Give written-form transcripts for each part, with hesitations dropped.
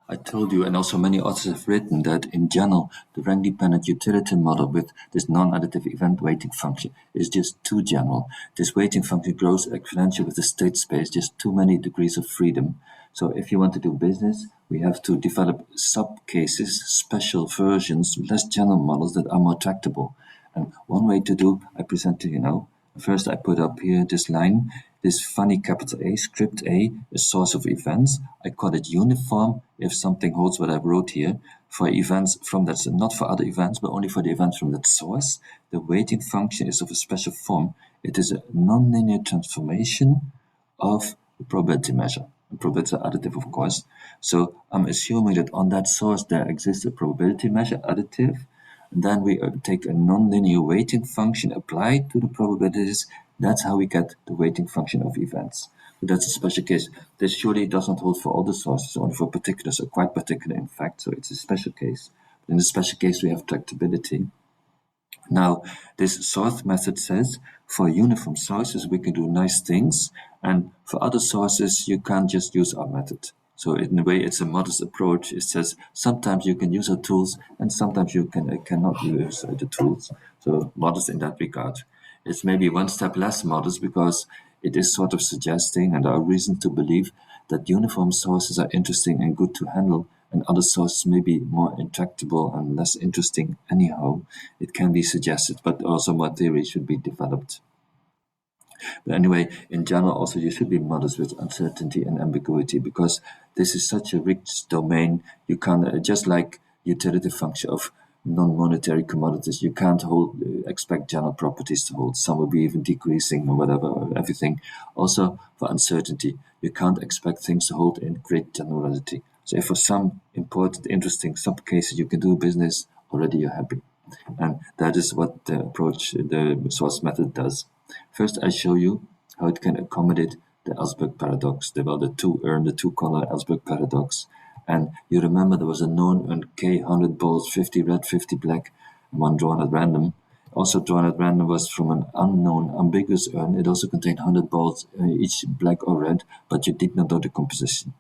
I told you, and also many authors have written, that in general, the rank-dependent utility model with this non-additive event weighting function is just too general. This weighting function grows exponentially with the state space, just too many degrees of freedom. So if you want to do business, we have to develop sub-cases, special versions, less general models that are more tractable. And one way to do, I present to you now. First, I put up here this line, this funny capital A, script A, a source of events. I call it uniform if something holds what I wrote here for events from that, not for other events, but only for the events from that source. The weighting function is of a special form. It is a nonlinear transformation of the probability measure. The probability additive, of course. So I'm assuming that on that source there exists a probability measure additive. And then we take a nonlinear weighting function applied to the probabilities. That's how we get the weighting function of events. So that's a special case. This surely doesn't hold for all the sources, only for particulars, or quite particular in fact, so it's a special case. But in the special case, we have tractability. Now, this source method says for uniform sources, we can do nice things, and for other sources, you can't just use our method. So in a way, it's a modest approach. It says sometimes you can use our tools, and sometimes you cannot use the tools. So modest in that regard. It's maybe one step less modest because it is sort of suggesting, and there are reasons to believe, that uniform sources are interesting and good to handle, and other sources may be more intractable and less interesting anyhow. It can be suggested, but also more theory should be developed. But anyway, in general, also you should be modest with uncertainty and ambiguity because this is such a rich domain. You can't, just like utility function of non-monetary commodities, you can't expect general properties to hold. Some will be even decreasing or whatever, everything. Also, for uncertainty, you can't expect things to hold in great generality. So if for some important, interesting sub-cases you can do business, already you're happy. And that is what the approach, the source method does. First, I show you how it can accommodate the Ellsberg paradox, the two-color Ellsberg paradox. And you remember there was a known earned K, 100 balls, 50 red, 50 black, and one drawn at random. Also drawn at random was from an unknown ambiguous urn. It also contained 100 balls, each black or red, but you did not know the composition.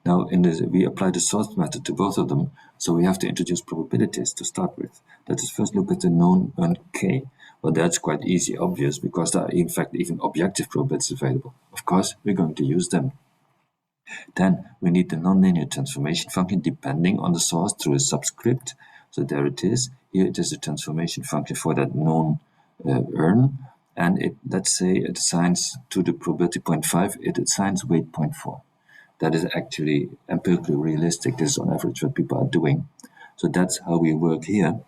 Now, we apply the source method to both of them, so we have to introduce probabilities to start with. Let us first look at the known earned K. Well, that's quite easy, obvious, because there are in fact even objective probabilities available. Of course, we're going to use them. Then we need the nonlinear transformation function depending on the source through a subscript. So there it is. Here it is a transformation function for that known urn. And let's say it assigns to the probability 0.5, it assigns weight 0.4. That is actually empirically realistic. This is on average what people are doing. So that's how we work here.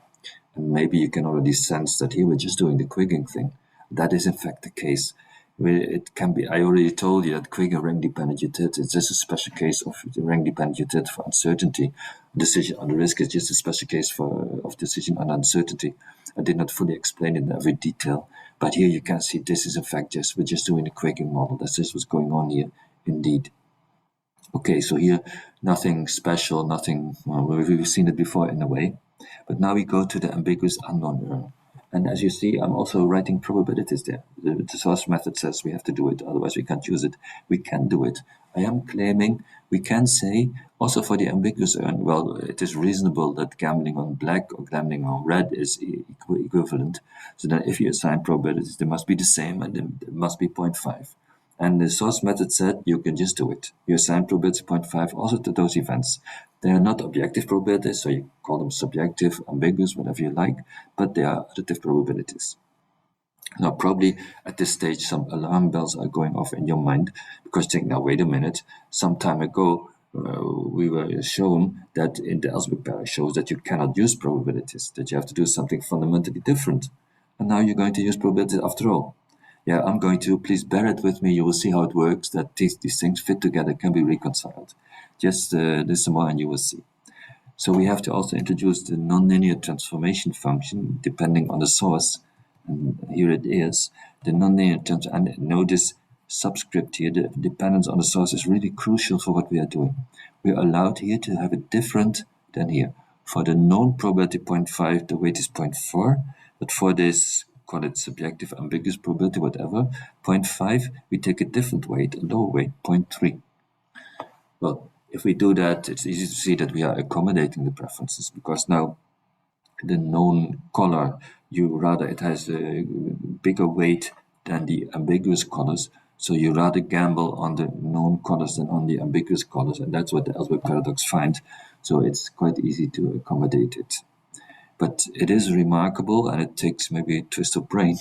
And maybe you can already sense that here we're just doing the Quigging thing. That is in fact the case. It can be, I already told you that Quigging rank-dependent utility is just a special case of the rank-dependent utility for uncertainty. Decision on the risk is just a special case of decision on uncertainty. I did not fully explain it in every detail, but here you can see this is in fact we're just doing the Quigging model. That's just what's going on here, indeed. Okay, so here, nothing special, nothing, well, we've seen it before in a way. But now we go to the ambiguous unknown urn. And as you see, I'm also writing probabilities there. The source method says we have to do it, otherwise we can't use it. We can do it. I am claiming we can say, also for the ambiguous urn, well, it is reasonable that gambling on black or gambling on red is equivalent. So then if you assign probabilities, they must be the same and it must be 0.5. And the source method said you can just do it. You assign probability 0.5 also to those events. They are not objective probabilities, so you call them subjective, ambiguous, whatever you like, but they are additive probabilities. Now, probably at this stage, some alarm bells are going off in your mind because you think, now, wait a minute, some time ago, we were shown that in the Ellsberg paradox shows that you cannot use probabilities, that you have to do something fundamentally different. And now you're going to use probabilities after all. Yeah, I'm going to, please bear it with me, you will see how it works, that these things fit together, can be reconciled. Just listen more and you will see. So we have to also introduce the nonlinear transformation function depending on the source. And here it is, the nonlinear transformation, and notice subscript here, the dependence on the source is really crucial for what we are doing. We are allowed here to have it different than here. For the known probability 0.5, the weight is 0.4, but for this, call it subjective, ambiguous probability, whatever, 0.5, we take a different weight, a lower weight, 0.3. Well, If we do that, it's easy to see that we are accommodating the preferences, because now the known color, it has a bigger weight than the ambiguous colors. So you rather gamble on the known colors than on the ambiguous colors, and that's what the Ellsworth paradox finds. So it's quite easy to accommodate it. But it is remarkable, and it takes maybe a twist of brain.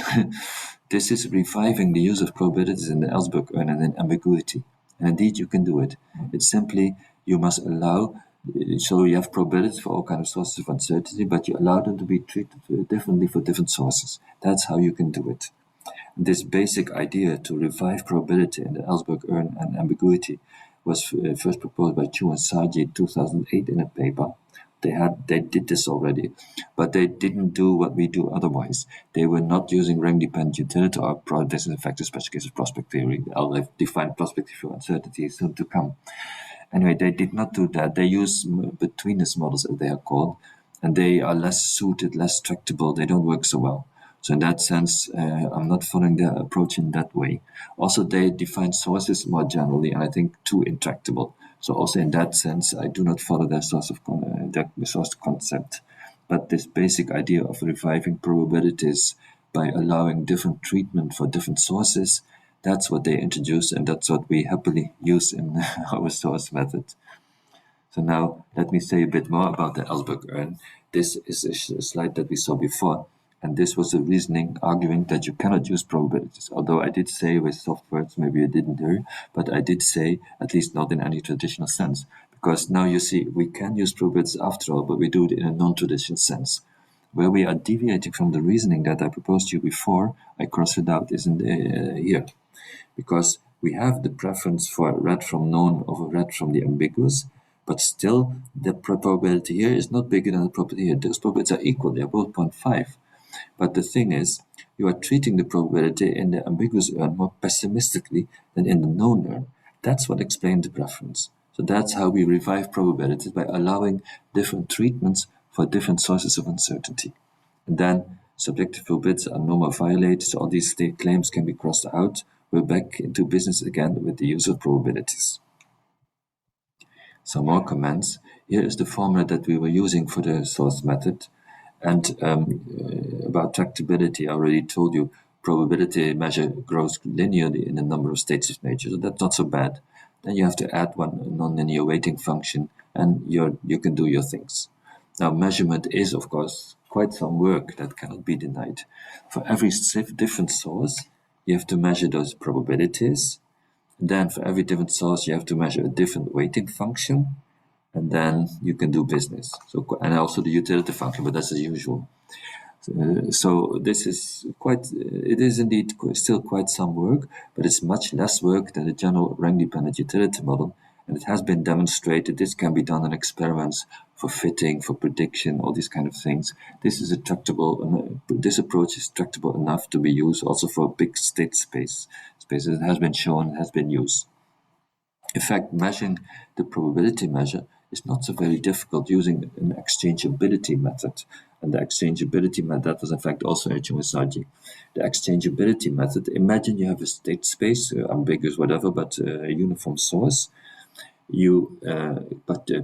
This is reviving the use of probabilities in the Ellsberg and in ambiguity. And indeed, you can do it. It's simply you must allow, so you have probabilities for all kinds of sources of uncertainty, but you allow them to be treated differently for different sources. That's how you can do it. This basic idea to revive probability in the Ellsberg and ambiguity was first proposed by Chu and Saji in 2008 in a paper. They did this already, but they didn't do what we do otherwise. They were not using rank-dependent utility, or this is in fact a special case of prospect theory. I'll define prospective uncertainty soon to come. Anyway, they did not do that. They use betweenness models, as they are called, and they are less suited, less tractable. They don't work so well. So in that sense, I'm not following their approach in that way. Also, they define sources more generally, and I think too intractable. So also in that sense, I do not follow their source concept. But this basic idea of reviving probabilities by allowing different treatment for different sources, that's what they introduce, and that's what we happily use in our source method. So now let me say a bit more about the Ellsberg-Urn. This is a slide that we saw before, and this was the reasoning arguing that you cannot use probabilities. Although I did say with soft words, maybe you didn't hear, but I did say, at least not in any traditional sense. Because now you see, we can use probabilities after all, but we do it in a non-traditional sense. Where we are deviating from the reasoning that I proposed to you before, I cross it out, isn't here. Because we have the preference for red from known over red from the ambiguous, but still the probability here is not bigger than the probability here. Those probabilities are equal, they are both 0.5. But the thing is, you are treating the probability in the ambiguous urn more pessimistically than in the known urn. That's what explains the preference. So that's how we revive probabilities, by allowing different treatments for different sources of uncertainty. And then subjective probabilities are no more violated, so all these claims can be crossed out. We're back into business again with the use of probabilities. Some more comments. Here is the formula that we were using for the source method. And about tractability, I already told you, probability measure grows linearly in the number of states of nature, so that's not so bad. Then you have to add one nonlinear weighting function, and you can do your things. Now, measurement is, of course, quite some work that cannot be denied. For every different source, you have to measure those probabilities. And then for every different source, you have to measure a different weighting function, and then you can do business. So, and also the utility function, but that's as usual. So this is it is indeed still quite some work, but it's much less work than the general rank-dependent utility model. And it has been demonstrated this can be done in experiments for fitting, for prediction, all these kind of things. This approach is tractable enough to be used also for big state spaces. It has been shown, has been used. In fact, measuring the probability measure is not so very difficult using an exchangeability method. And the exchangeability method was in fact also H. Saji. The exchangeability method, imagine you have a state space, ambiguous, whatever, but a uniform source. You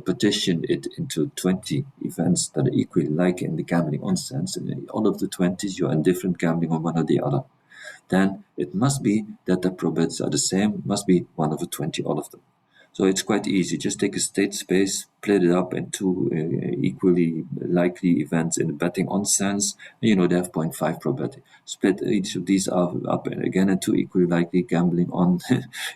partition it into 20 events that are equally like in the gambling on sense. And in all of the 20s, you're indifferent gambling on one or the other. Then it must be that the probabilities are the same, must be 1 over 20, all of them. So it's quite easy. Just take a state space, split it up into equally likely events in the betting on sense. They have 0.5 probability. Split each of these up again into equally likely gambling on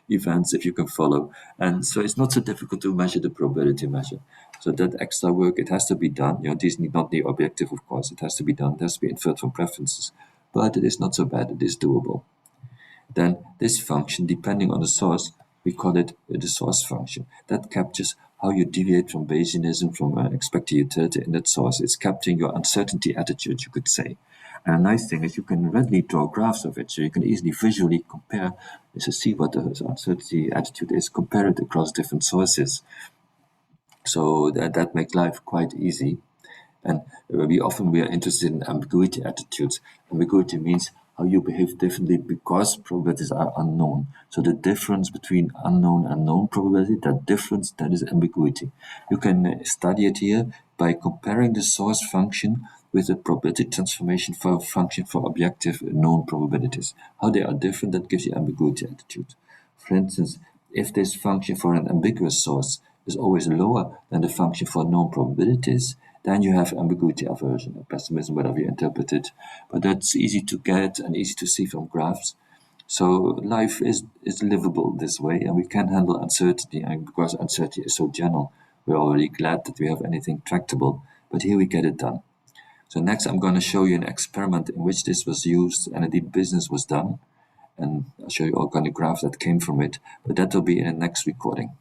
events, if you can follow. And so it's not so difficult to measure the probability measure. So that extra work, it has to be done. These need not be objective, of course. It has to be done. It has to be inferred from preferences. But it is not so bad. It is doable. Then this function, depending on the source, we call it the source function. That captures how you deviate from Bayesianism, from expected utility in that source. It's capturing your uncertainty attitude, you could say. And a nice thing is you can readily draw graphs of it, so you can easily visually compare, to see what the uncertainty attitude is, compare it across different sources. So that makes life quite easy. And we are interested in ambiguity attitudes. Ambiguity means how you behave differently because probabilities are unknown. So the difference between unknown and known probability, that difference, that is ambiguity. You can study it here by comparing the source function with the probability transformation for a function for objective known probabilities. How they are different, that gives you ambiguity attitude. For instance, if this function for an ambiguous source is always lower than the function for known probabilities, then you have ambiguity aversion or pessimism, whatever you interpret it. But that's easy to get and easy to see from graphs. So life is livable this way, and we can handle uncertainty. And because uncertainty is so general, we're already glad that we have anything tractable. But here we get it done. So next I'm going to show you an experiment in which this was used and indeed business was done. And I'll show you all kind of graphs that came from it. But that will be in the next recording.